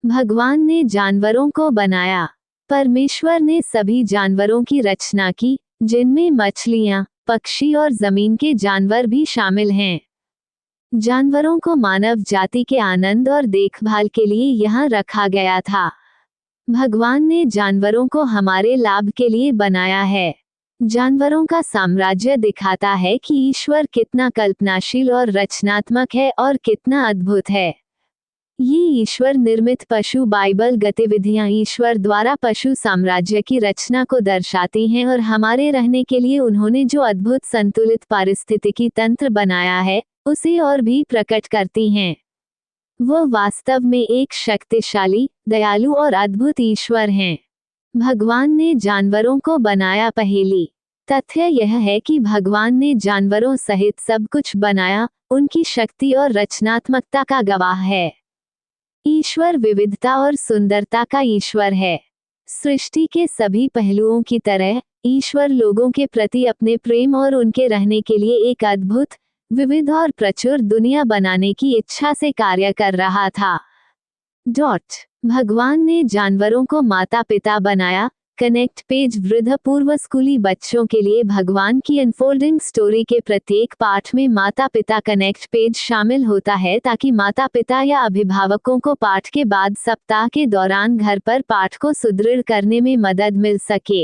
भगवान ने जानवरों को बनाया। परमेश्वर ने सभी जानवरों की रचना की, जिनमें मछलियां, पक्षी और जमीन के जानवर भी शामिल हैं। जानवरों को मानव जाति के आनंद और देखभाल के लिए यहाँ रखा गया था। भगवान ने जानवरों को हमारे लाभ के लिए बनाया है। जानवरों का साम्राज्य दिखाता है कि ईश्वर कितना कल्पनाशील और रचनात्मक है और कितना अद्भुत है। ये ईश्वर निर्मित पशु बाइबल गतिविधियां ईश्वर द्वारा पशु साम्राज्य की रचना को दर्शाती हैं और हमारे रहने के लिए उन्होंने जो अद्भुत संतुलित पारिस्थितिकी तंत्र बनाया है, उसे और भी प्रकट करती हैं। वो वास्तव में एक शक्तिशाली, दयालु और अद्भुत ईश्वर हैं। भगवान ने जानवरों को बनाया। पहेली। तथ्य यह है कि भगवान ने जानवरों सहित सब कुछ बनाया, उनकी शक्ति और रचनात्मकता का गवाह है। ईश्वर विविधता और सुंदरता का ईश्वर है। सृष्टि के सभी पहलुओं की तरह ईश्वर लोगों के प्रति अपने प्रेम और उनके रहने के लिए एक अद्भुत, विविध और प्रचुर दुनिया बनाने की इच्छा से कार्य कर रहा था। भगवान ने जानवरों को माता पिता बनाया। Connect page. वृद्ध पूर्व स्कूली बच्चों के लिए भगवान की अनफोल्डिंग स्टोरी के प्रत्येक पाठ में माता पिता कनेक्ट पेज शामिल होता है ताकि माता पिता या अभिभावकों को पाठ के बाद सप्ताह के दौरान घर पर पाठ को सुदृढ़ करने में मदद मिल सके।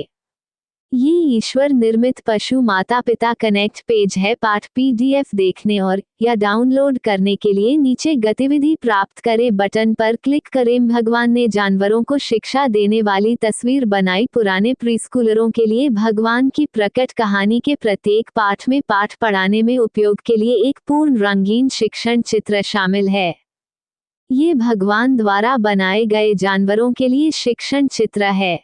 ये ईश्वर निर्मित पशु माता पिता कनेक्ट पेज है। पाठ पीडीएफ देखने और या डाउनलोड करने के लिए नीचे गतिविधि प्राप्त करें बटन पर क्लिक करें। भगवान ने जानवरों को शिक्षा देने वाली तस्वीर बनाई। पुराने प्रीस्कूलरों के लिए भगवान की प्रकट कहानी के प्रत्येक पाठ में पाठ पढ़ाने में उपयोग के लिए एक पूर्ण रंगीन शिक्षण चित्र शामिल है। ये भगवान द्वारा बनाए गए जानवरों के लिए शिक्षण चित्र है।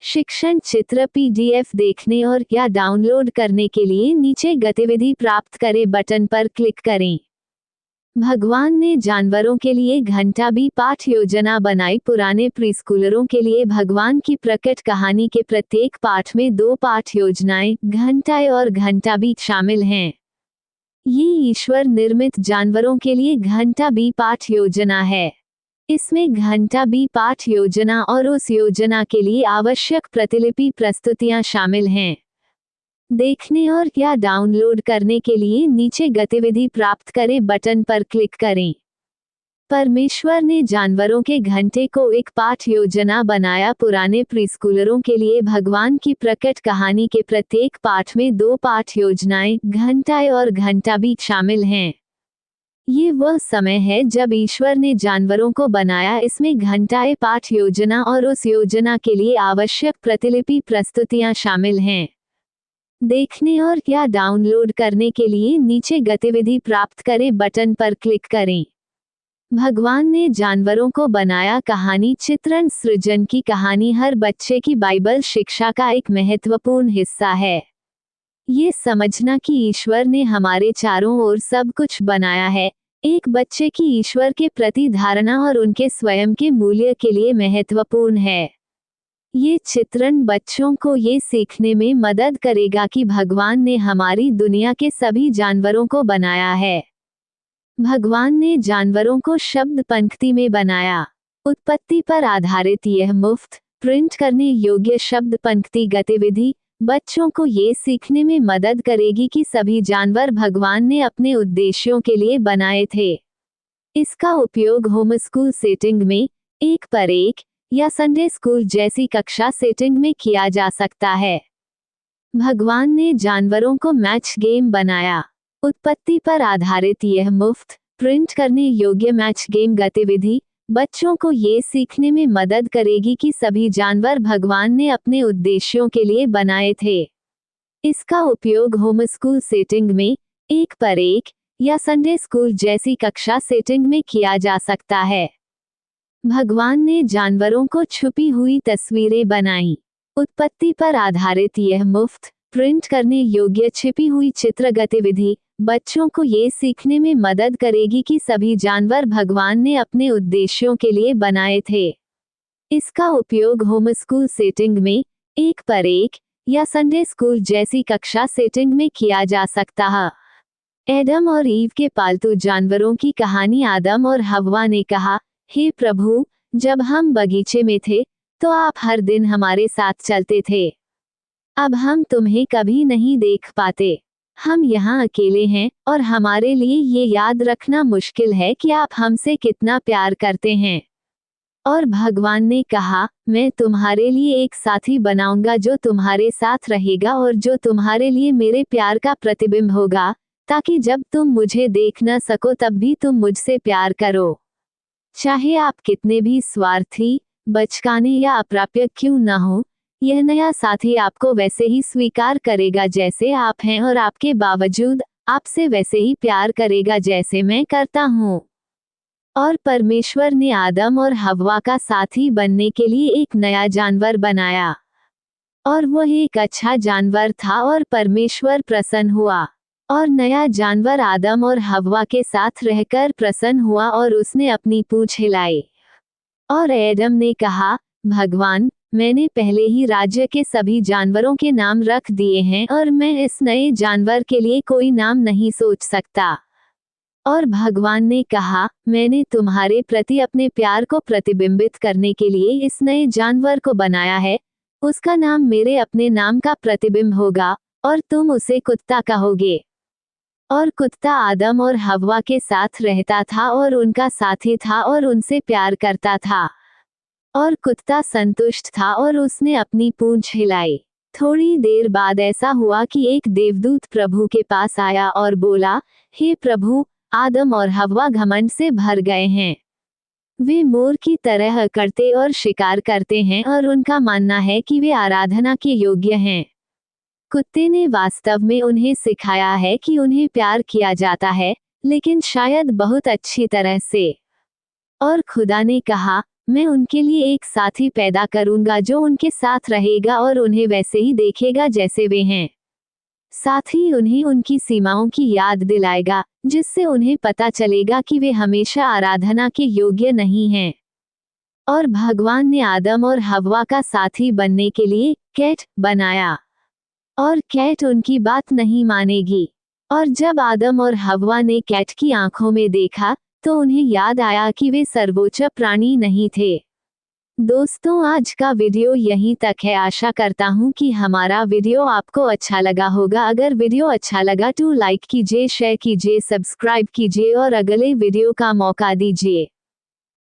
शिक्षण चित्र पीडीएफ देखने और या डाउनलोड करने के लिए नीचे गतिविधि प्राप्त करें बटन पर क्लिक करें। भगवान ने जानवरों के लिए घंटा बी पाठ योजना बनाई। पुराने प्रीस्कूलरों के लिए भगवान की प्रकट कहानी के प्रत्येक पाठ में 2 पाठ योजनाएं, घंटा ए और घंटा बी शामिल हैं। ये ईश्वर निर्मित जानवरों के लिए घंटा बी पाठ योजना है। इसमें घंटा बी पाठ योजना और उस योजना के लिए आवश्यक प्रतिलिपि प्रस्तुतियां शामिल हैं। देखने और या डाउनलोड करने के लिए नीचे गतिविधि प्राप्त करें बटन पर क्लिक करें। परमेश्वर ने जानवरों के घंटे को एक पाठ योजना बनाया। पुराने प्रीस्कूलरों के लिए भगवान की प्रकट कहानी के प्रत्येक पाठ में 2 पाठ योजनाएं, घंटा ए और घंटा बी शामिल हैं। ये वह समय है जब ईश्वर ने जानवरों को बनाया। इसमें घंटा ए पाठ योजना और उस योजना के लिए आवश्यक प्रतिलिपि प्रस्तुतियां शामिल हैं। देखने और या डाउनलोड करने के लिए नीचे गतिविधि प्राप्त करें बटन पर क्लिक करें। भगवान ने जानवरों को बनाया। कहानी चित्रण सृजन की कहानी हर बच्चे की बाइबल शिक्षा का एक महत्वपूर्ण हिस्सा है। ये समझना कि ईश्वर ने हमारे चारों ओर सब कुछ बनाया है, एक बच्चे की ईश्वर के प्रति धारणा और उनके स्वयं के मूल्य के लिए महत्वपूर्ण है। ये चित्रण बच्चों को ये सीखने में मदद करेगा कि भगवान ने हमारी दुनिया के सभी जानवरों को बनाया है। भगवान ने जानवरों को शब्द पंक्ति में बनाया। उत्पत्ति पर आधारित यह मुफ्त, प्रिंट करने योग्य शब्द पंक्ति गतिविधि बच्चों को ये सीखने में मदद करेगी कि सभी जानवर भगवान ने अपने उद्देश्यों के लिए बनाए थे। इसका उपयोग होम स्कूल सेटिंग में, 1 पर 1 या संडे स्कूल जैसी कक्षा सेटिंग में किया जा सकता है। भगवान ने जानवरों को मैच गेम बनाया। उत्पत्ति पर आधारित यह मुफ्त, प्रिंट करने योग्य मैच गेम गतिविधि बच्चों को ये सीखने में मदद करेगी कि सभी जानवर भगवान ने अपने उद्देश्यों के लिए बनाए थे। इसका उपयोग होम स्कूल सेटिंग में, 1 पर 1 या संडे स्कूल जैसी कक्षा सेटिंग में किया जा सकता है। भगवान ने जानवरों को छुपी हुई तस्वीरें बनाई। उत्पत्ति पर आधारित यह मुफ्त, प्रिंट करने योग्य छिपी हुई चित्र गतिविधि बच्चों को ये सीखने में मदद करेगी कि सभी जानवर भगवान ने अपने उद्देश्यों के लिए बनाए थे। इसका उपयोग होम स्कूल सेटिंग में, 1 पर 1 या संडे स्कूल जैसी कक्षा सेटिंग में किया जा सकता है। एडम और ईव के पालतू जानवरों की कहानी। आदम और हव्वा ने कहा, हे प्रभु, जब हम बगीचे में थे तो आप हर दिन हमारे साथ चलते थे। अब हम तुम्हें कभी नहीं देख पाते। हम यहाँ अकेले हैं और हमारे लिए ये याद रखना मुश्किल है कि आप हमसे कितना प्यार करते हैं। और भगवान ने कहा, मैं तुम्हारे लिए एक साथी बनाऊंगा जो तुम्हारे साथ रहेगा और जो तुम्हारे लिए मेरे प्यार का प्रतिबिंब होगा, ताकि जब तुम मुझे देख न सको तब भी तुम मुझसे प्यार करो। चाहे आप कितने भी स्वार्थी, बचकाने या अप्राप्य क्यों न हो, यह नया साथी आपको वैसे ही स्वीकार करेगा जैसे आप हैं और आपके बावजूद आपसे वैसे ही प्यार करेगा जैसे मैं करता हूँ। और परमेश्वर ने आदम और हव्वा का साथी बनने के लिए एक नया जानवर बनाया, और वह एक अच्छा जानवर था और परमेश्वर प्रसन्न हुआ। और नया जानवर आदम और हव्वा के साथ रहकर प्रसन्न हुआ और उसने अपनी पूंछ हिलाई। और एडम ने कहा, भगवान, मैंने पहले ही राज्य के सभी जानवरों के नाम रख दिए हैं और मैं इस नए जानवर के लिए कोई नाम नहीं सोच सकता। और भगवान ने कहा, मैंने तुम्हारे प्रति अपने प्यार को प्रतिबिंबित करने के लिए इस नए जानवर को बनाया है। उसका नाम मेरे अपने नाम का प्रतिबिंब होगा और तुम उसे कुत्ता कहोगे। और कुत्ता आदम और हव्वा के साथ रहता था और उनका साथी था और उनसे प्यार करता था। और कुत्ता संतुष्ट था और उसने अपनी पूंछ हिलाई। थोड़ी देर बाद ऐसा हुआ कि एक देवदूत प्रभु के पास आया और बोला, हे प्रभु, आदम और हव्वा घमंड से भर गए हैं। वे मोर की तरह करते और शिकार करते हैं और उनका मानना है कि वे आराधना के योग्य हैं। कुत्ते ने वास्तव में उन्हें सिखाया है कि उन्हें प्यार किया जाता है, लेकिन शायद बहुत अच्छी तरह से। और खुदा ने कहा, मैं उनके लिए एक साथी पैदा करूंगा जो उनके साथ रहेगा और उन्हें वैसे ही देखेगा जैसे वे हैं। साथ ही उन्हें उनकी सीमाओं की याद दिलाएगा, जिससे उन्हें पता चलेगा कि वे हमेशा आराधना के योग्य नहीं हैं। और भगवान ने आदम और हव्वा का साथी बनने के लिए कैट बनाया। और कैट उनकी बात नहीं मानेगी। और जब आदम और हव्वा ने कैट की आंखों में देखा तो उन्हें याद आया कि वे सर्वोच्च प्राणी नहीं थे। दोस्तों, आज का वीडियो यहीं तक है। आशा करता हूँ कि हमारा वीडियो आपको अच्छा लगा होगा। अगर वीडियो अच्छा लगा तो लाइक कीजिए, शेयर कीजिए, सब्सक्राइब कीजिए और अगले वीडियो का मौका दीजिए।